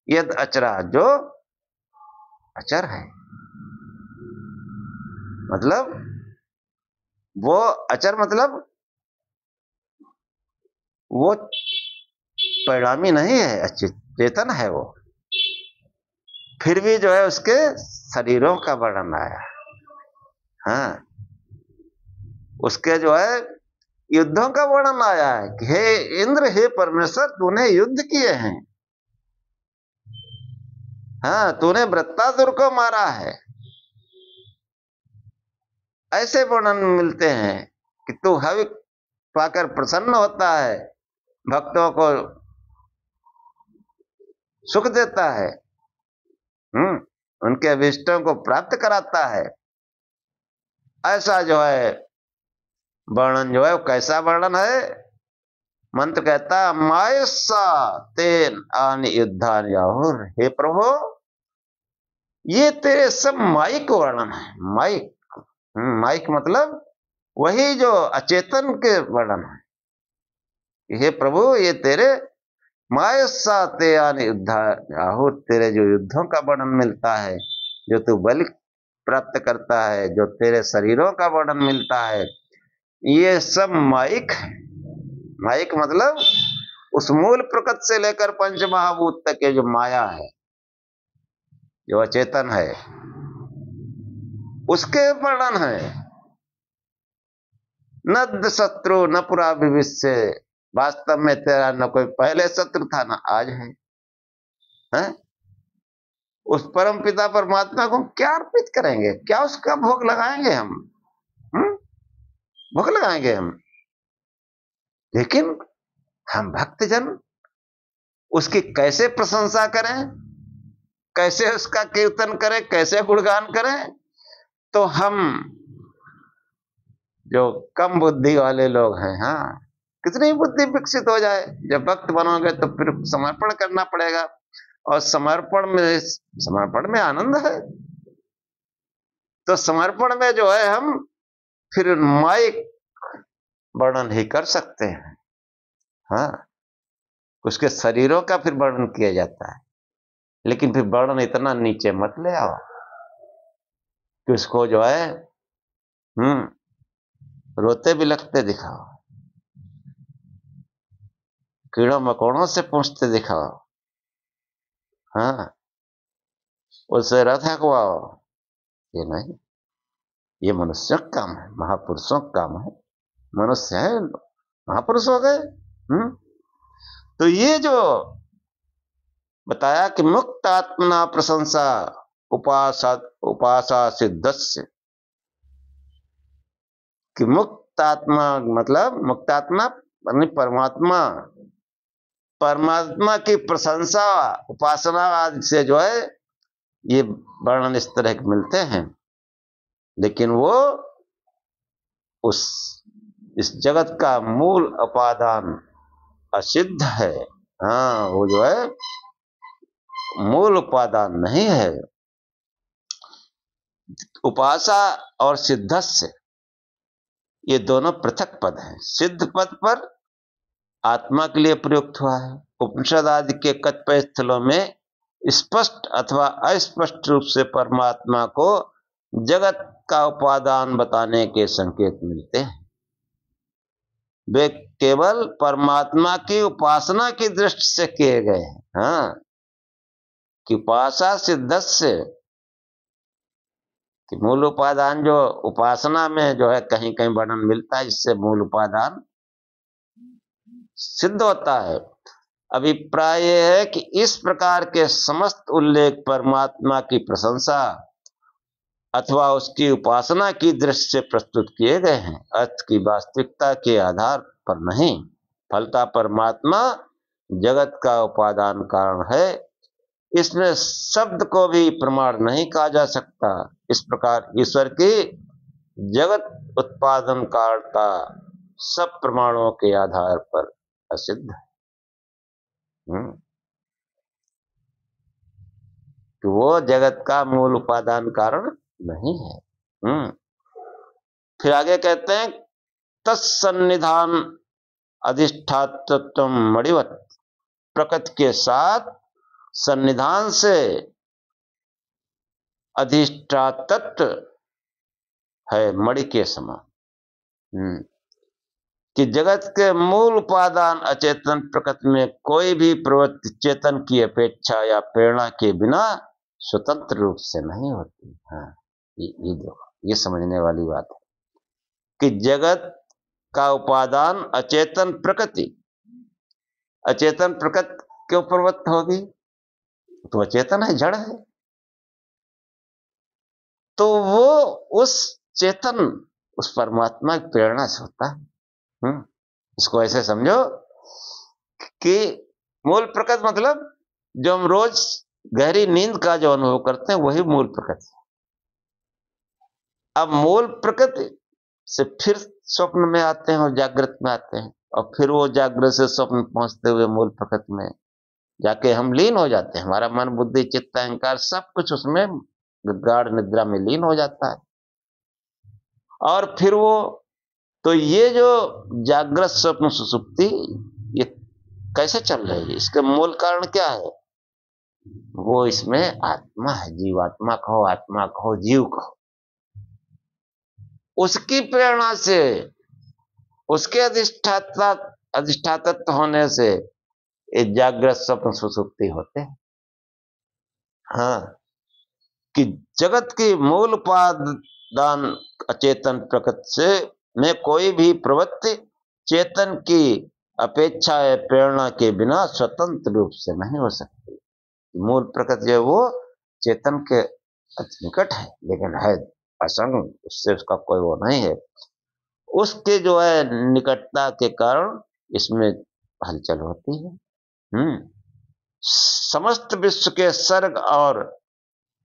यद अचरा, जो अचर है, मतलब वो अचर मतलब वो परिणामी नहीं है, चेतन है वो, फिर भी जो है उसके शरीरों का वर्णन आया। हाँ, उसके जो है युद्धों का वर्णन आया है कि हे इंद्र, हे परमेश्वर, तूने युद्ध किए हैं। हाँ, तूने वृत्तासुर को मारा है। ऐसे वर्णन मिलते हैं कि तू हवि पाकर प्रसन्न होता है, भक्तों को सुख देता है, उनके अभिष्टों को प्राप्त कराता है। ऐसा जो है वर्णन जो है वो कैसा वर्णन है? मंत्र कहता है मायसा तेन आन युद्धान याहुर, हे प्रभु ये तेरे सब माइक वर्णन है। माइक, माइक मतलब वही जो अचेतन के वर्णन है। हे प्रभु ये तेरे मायसा ते आन युद्धान याहुर, तेरे जो युद्धों का वर्णन मिलता है, जो तू बल प्राप्त करता है, जो तेरे शरीरों का वर्णन मिलता है, ये सब माइक है। माइक मतलब उस मूल प्रकृति से लेकर पंच महाभूत तक के जो माया है, जो अचेतन है, उसके वर्णन है। न शत्रु न पुरा भविष्य, वास्तव में तेरा न कोई पहले शत्रु था न आज है, हैं? उस परम पिता परमात्मा को क्या अर्पित करेंगे? क्या उसका भोग लगाएंगे हम? भोग लगाएंगे हम, लेकिन हम भक्तजन उसकी कैसे प्रशंसा करें, कैसे उसका कीर्तन करें, कैसे गुणगान करें? तो हम जो कम बुद्धि वाले लोग हैं, हाँ, कितनी बुद्धि विकसित हो जाए, जब भक्त बनोगे तो फिर समर्पण करना पड़ेगा, और समर्पण में आनंद है। तो समर्पण में जो है हम फिर माइक वर्णन ही कर सकते हैं। हाँ, उसके शरीरों का फिर वर्णन किया जाता है, लेकिन फिर वर्णन इतना नीचे मत ले आओ कि उसको जो है रोते बिलखते दिखाओ, कीड़ों मकोड़ों से पूछते दिखाओ, हाँ, उससे रथ हकवाओ। ये नहीं, ये मनुष्यों का काम है, महापुरुषों का काम है। मनुष्य है, महापुरुष हो गए। तो ये जो बताया कि मुक्त आत्मना प्रशंसा उपासा सिद्धस्य, कि मुक्त आत्मा मतलब मुक्त आत्मा परमात्मा, परमात्मा की प्रशंसा उपासना आदि से जो है ये वर्णन इस तरह के मिलते हैं, लेकिन वो इस जगत का मूल उपादान असिद्ध है। हाँ, वो जो है मूल उपादान नहीं है। उपासा और सिद्धस्य ये दोनों पृथक पद हैं। सिद्ध पद पर आत्मा के लिए प्रयुक्त हुआ है। उपनिषद आदि के कतिपय स्थलों में स्पष्ट अथवा अस्पष्ट रूप से परमात्मा को जगत का उपादान बताने के संकेत मिलते हैं। वे केवल परमात्मा की उपासना की दृष्टि से किए गए हैं। हाँ, कि उपासना सिद्धस्य, कि मूल उपादान जो उपासना में जो है कहीं कहीं वर्णन मिलता है, जिससे मूल उपादान सिद्ध होता है। अभिप्राय यह है कि इस प्रकार के समस्त उल्लेख परमात्मा की प्रशंसा अथवा उसकी उपासना की दृष्टि से प्रस्तुत किए गए हैं, अर्थ की वास्तविकता के आधार पर नहीं। फलता परमात्मा जगत का उपादान कारण है, इसमें शब्द को भी प्रमाण नहीं कहा जा सकता। इस प्रकार ईश्वर की जगत उत्पादन कारणता सब प्रमाणों के आधार पर असिद्ध है। तो वो जगत का मूल उपादान कारण नहीं है। फिर आगे कहते हैं तत्सन्निधान अधिष्ठातत्व मणिवत, प्रकृति के साथ सन्निधान से अधिष्ठातत्व है मणि के समान। कि जगत के मूल उपादान अचेतन प्रकृति में कोई भी प्रवृत्ति चेतन की अपेक्षा या प्रेरणा के बिना स्वतंत्र रूप से नहीं होती। हाँ, ये समझने वाली बात है कि जगत का उपादान अचेतन प्रकृति, अचेतन प्रकृति क्यों प्रवृत्त होगी? तो अचेतन है, जड़ है, तो वो उस चेतन उस परमात्मा की प्रेरणा से होता है। इसको ऐसे समझो कि मूल प्रकृति मतलब जो हम रोज गहरी नींद का जो अनुभव करते हैं वही मूल प्रकृति है। अब मूल प्रकृति से फिर स्वप्न में आते हैं और जागृत में आते हैं, और फिर वो जागृत से स्वप्न पहुंचते हुए मूल प्रकृति में जाके हम लीन हो जाते हैं। हमारा मन बुद्धि चित्त अहंकार सब कुछ उसमें गाढ़ निद्रा में लीन हो जाता है। और फिर वो तो ये जो जागृत स्वप्न सुसुप्ति ये कैसे चल रही है, इसके मूल कारण क्या है? वो इसमें आत्मा है, जीवात्मा कहो, आत्मा कहो, जीव कहो, उसकी प्रेरणा से, उसके अधिष्ठातत्व होने से ये जागृत स्वप्न सुसुप्ति होते हैं। हाँ, कि जगत की मूल उपादान अचेतन प्रकृति से में कोई भी प्रवृत्ति चेतन की अपेक्षा या प्रेरणा के बिना स्वतंत्र रूप से नहीं हो सकती। मूल प्रकृति जो वो चेतन के निकट है, लेकिन है असंग, उससे उसका कोई वो नहीं है। उसके जो है निकटता के कारण इसमें हलचल होती है। समस्त विश्व के सर्ग और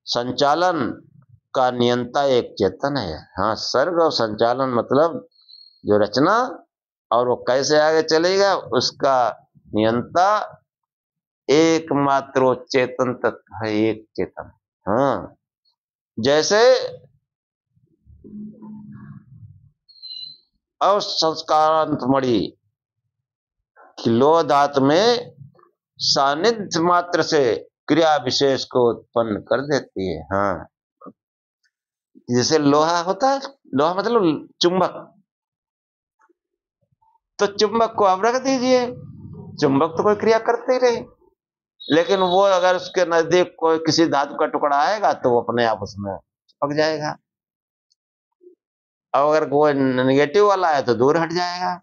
संचालन का नियंता एक चेतन है। हाँ, सर्ग और संचालन मतलब जो रचना और वो कैसे आगे चलेगा उसका नियंता एकमात्र चेतन तत्व है, एक चेतन। हाँ, जैसे अवसंस्कारांत मणि लोह धातु में सानिध्य मात्र से क्रिया विशेष को उत्पन्न कर देती है। हाँ, जैसे लोहा होता है, लोहा मतलब चुंबक, तो चुंबक को आप रख दीजिए, चुंबक तो कोई क्रिया करते ही रहे, लेकिन वो अगर उसके नजदीक कोई किसी धातु का टुकड़ा आएगा तो वो अपने आप उसमें चिपक जाएगा, और अगर कोई नेगेटिव वाला है तो दूर हट जाएगा।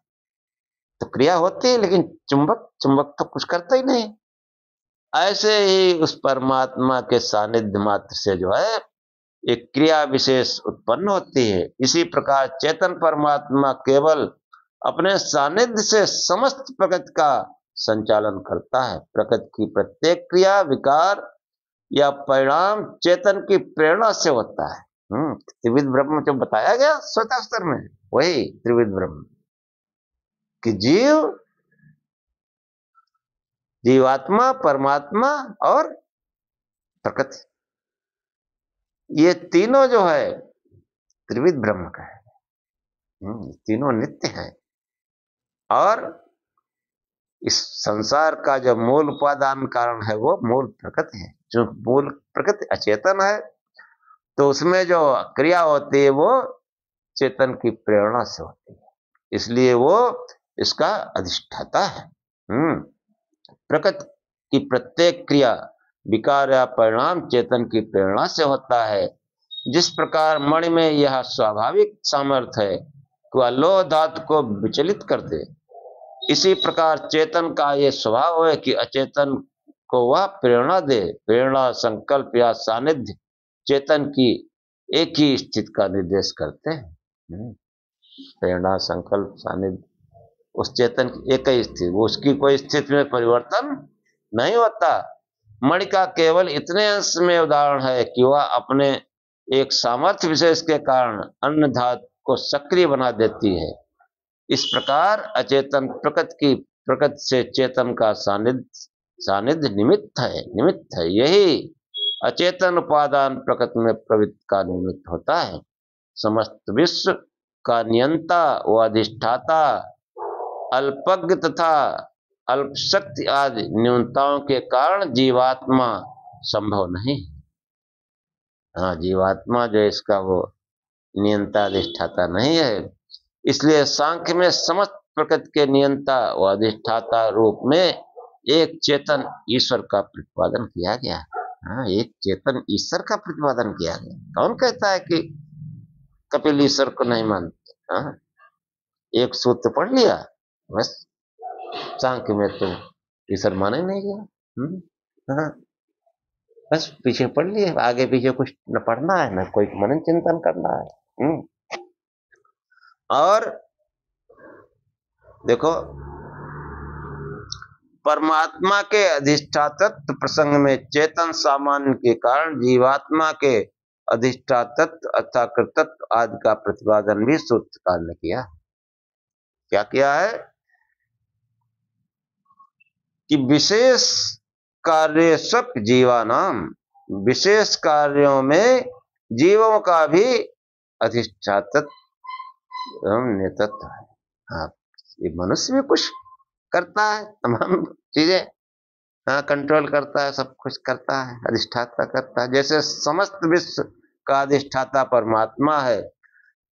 तो क्रिया होती है, लेकिन चुंबक तो कुछ करता ही नहीं। ऐसे ही उस परमात्मा के सानिध्य मात्र से जो है एक क्रिया विशेष उत्पन्न होती है। इसी प्रकार चेतन परमात्मा केवल अपने सानिध्य से समस्त प्रकृति का संचालन करता है। प्रकृति की प्रत्येक क्रिया, विकार या परिणाम चेतन की प्रेरणा से होता है। त्रिविध ब्रह्म जो बताया गया श्वेतास्त्र में, वही त्रिविध ब्रह्म कि जीवात्मा, परमात्मा और प्रकृति, ये तीनों जो है त्रिविध ब्रह्म का है। तीनों नित्य हैं, और इस संसार का जो मूल उपादान कारण है वो मूल प्रकृति है। जो मूल प्रकृति अचेतन है, तो उसमें जो क्रिया होती है वो चेतन की प्रेरणा से होती है, इसलिए वो इसका अधिष्ठाता है। प्रकृति की प्रत्येक क्रिया, विकार या परिणाम चेतन की प्रेरणा से होता है। जिस प्रकार मणि में यह स्वाभाविक सामर्थ्य है कि वह लौह धातु को विचलित कर दे, इसी प्रकार चेतन का यह स्वभाव है कि अचेतन को वह प्रेरणा दे। प्रेरणा, संकल्प या सानिध्य चेतन की एक ही स्थिति का निर्देश करते हैं। प्रेरणा, संकल्प, सानिध्य उस चेतन की एक ही स्थिति, वो उसकी कोई स्थिति में परिवर्तन नहीं होता। मणि का केवल इतने अंश में उदाहरण है कि वह अपने एक सामर्थ्य विशेष के कारण अन्य धातु को सक्रिय बना देती है। इस प्रकार अचेतन प्रकृति से चेतन का सानिध्य निमित्त है। यही अचेतन उपादान प्रकृति में प्रवृत्ति का निमित्त होता है। समस्त विश्व का नियंता व अधिष्ठाता अल्पज्ञ तथा अल्पशक्ति आदि न्यूनताओं के कारण जीवात्मा संभव नहीं। हाँ, जीवात्मा जो इसका वो नियंता अधिष्ठाता नहीं है। इसलिए सांख्य में समस्त प्रकृति के नियंता व अधिष्ठाता रूप में एक चेतन ईश्वर का प्रतिपादन किया गया। हाँ, एक चेतन ईश्वर का प्रतिपादन किया गया। कौन कहता है कि कपिल ईश्वर को नहीं मानते? हाँ, एक सूत्र पढ़ लिया बस, सांख्य में तो ईश्वर माने नहीं गया। हाँ, बस पीछे पढ़ लिए, आगे पीछे कुछ न पढ़ना है, न कोई मनन चिंतन करना है। और देखो, परमात्मा के अधिष्ठातत्व प्रसंग में चेतन सामान्य के कारण जीवात्मा के अधिष्ठातत्व अथवा कृतत्व आदि का प्रतिपादन भी सूत्रकार ने किया। क्या किया है कि विशेष कार्य सब जीवानाम, विशेष कार्यों में जीवों का भी अधिष्ठातत्व नेतृत्व है। हाँ, ये मनुष्य भी कुछ करता है, तमाम चीजें कंट्रोल करता है, सब कुछ करता है, अधिष्ठाता करता है। जैसे समस्त विश्व का अधिष्ठाता परमात्मा है,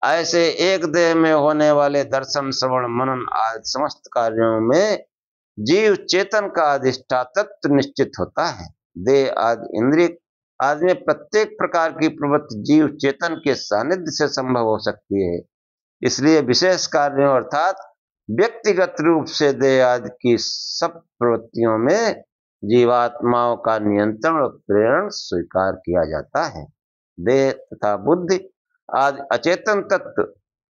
ऐसे एक देह में होने वाले दर्शन, श्रवण, मनन आदि समस्त कार्यों में जीव चेतन का अधिष्ठातत्व निश्चित होता है। देह आदि इंद्रिय आदि में प्रत्येक प्रकार की प्रवृत्ति जीव चेतन के सानिध्य से संभव हो सकती है। इसलिए विशेष कार्यों अर्थात व्यक्तिगत रूप से देह आदि की सब प्रवृत्तियों में जीवात्माओं का नियंत्रण और प्रेरण स्वीकार किया जाता है। देह तथा बुद्धि आदि अचेतन तत्व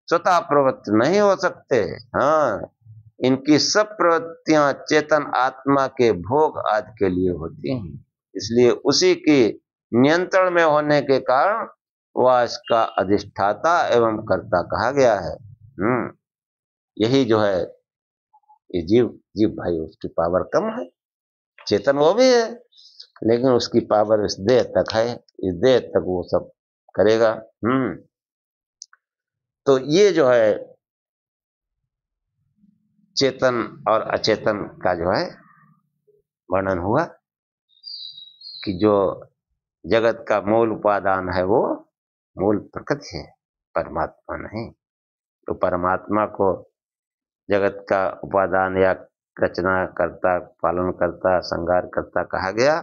स्वतः प्रवृत्त नहीं हो सकते। हाँ, इनकी सब प्रवृत्तियां चेतन आत्मा के भोग आदि के लिए होती हैं। इसलिए उसी की नियंत्रण में होने के कारण वह इसका अधिष्ठाता एवं कर्ता कहा गया है। यही जो है ये जीव भाई, उसकी पावर कम है। चेतन वो भी है, लेकिन उसकी पावर इस देह तक है, इस देह तक वो सब करेगा। तो ये जो है चेतन और अचेतन का जो है वर्णन हुआ कि जो जगत का मूल उपादान है वो मूल प्रकृति है, परमात्मा नहीं। तो परमात्मा को जगत का उपादान या रचना करता, पालन करता, संहार करता कहा गया।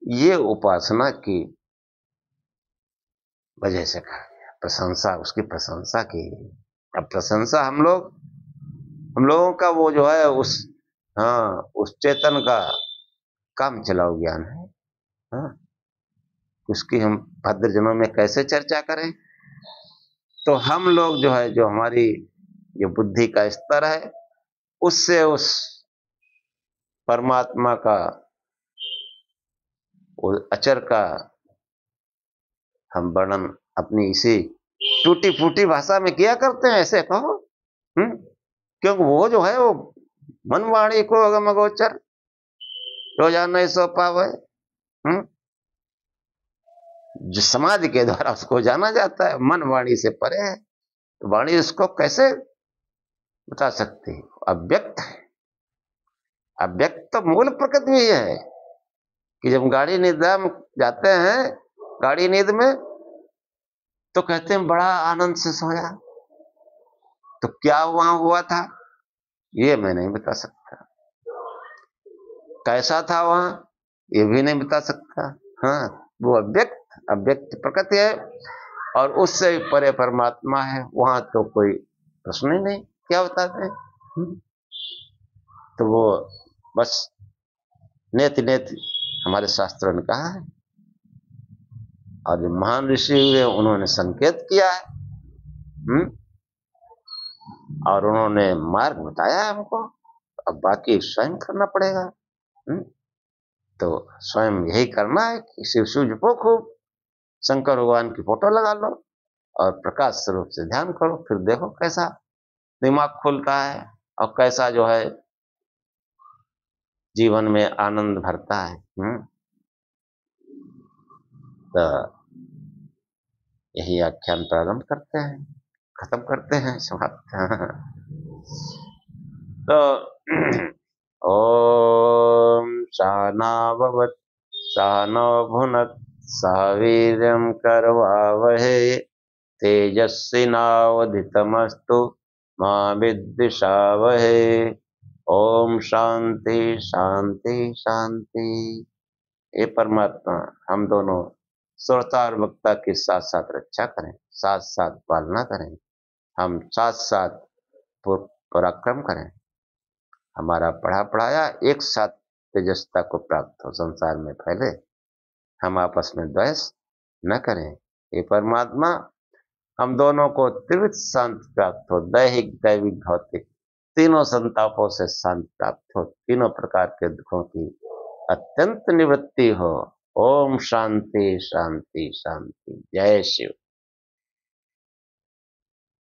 ये उपासना की वजह से कहा गया, प्रशंसा, उसकी प्रशंसा की। अब प्रशंसा हम लोगों का वो जो है उस चेतन का काम चलाओ ज्ञान है। उसकी हम भद्र जनों में कैसे चर्चा करें? तो हम लोग जो है, जो हमारी जो बुद्धि का स्तर है, उससे उस परमात्मा का, उस अचर का हम वर्णन अपनी इसी टूटी फूटी भाषा में किया करते हैं। ऐसे कहो, क्योंकि वो जो है वो मन वाणी को अगम अगोचर रोजाना ही सो पावे, जो समाधि के द्वारा उसको जाना जाता है, मन वाणी से परे है। तो वाणी उसको कैसे बता सकती है? अव्यक्त है। अव्यक्त तो मूल प्रकृति भी है कि जब गाड़ी निद्रा में जाते हैं, गाड़ी नींद में, तो कहते हैं बड़ा आनंद से सोया। तो क्या वहां हुआ था? ये मैं नहीं बता सकता। कैसा था वहां, ये भी नहीं बता सकता। हाँ, वो अव्यक्त प्रकृति है और उससे भी परे परमात्मा है, वहां तो कोई प्रश्न ही नहीं, क्या बताते हैं। तो वो बस नेति नेति हमारे शास्त्रों ने कहा है, और जो महान ऋषि हुए उन्होंने संकेत किया है, और उन्होंने मार्ग बताया है हमको। अब बाकी स्वयं करना पड़ेगा। तो स्वयं यही करना है कि शिव जपो खूब, शंकर भगवान की फोटो लगा लो और प्रकाश स्वरूप से ध्यान करो, फिर देखो कैसा दिमाग खुलता है और कैसा जो है जीवन में आनंद भरता है। तो यही आख्यान प्रारंभ करते हैं, खत्म करते हैं, समाप्त। तो ओम सहना भवत् सहनो भुनक्तु सह वीर्यं करवावहै तेजस्विनावधीतमस्तु मा विद्विषावहै। ओम शांति शांति शांति। हे परमात्मा, हम दोनों श्रोता और वक्ता की साथ साथ रक्षा करें, साथ साथ पालना करें, हम साथ साथ पराक्रम करें, हमारा पढ़ा पढ़ाया एक साथ तेजस्ता को प्राप्त हो, संसार में फैले, हम आपस में द्वेष न करें। हे परमात्मा, हम दोनों को त्रिविध शांति प्राप्त हो, दैहिक दैविक भौतिक तीनों संतापों से शांति प्राप्त हो, तीनों प्रकार के दुखों की अत्यंत निवृत्ति हो। ओम शांति शांति शांति। जय शिव।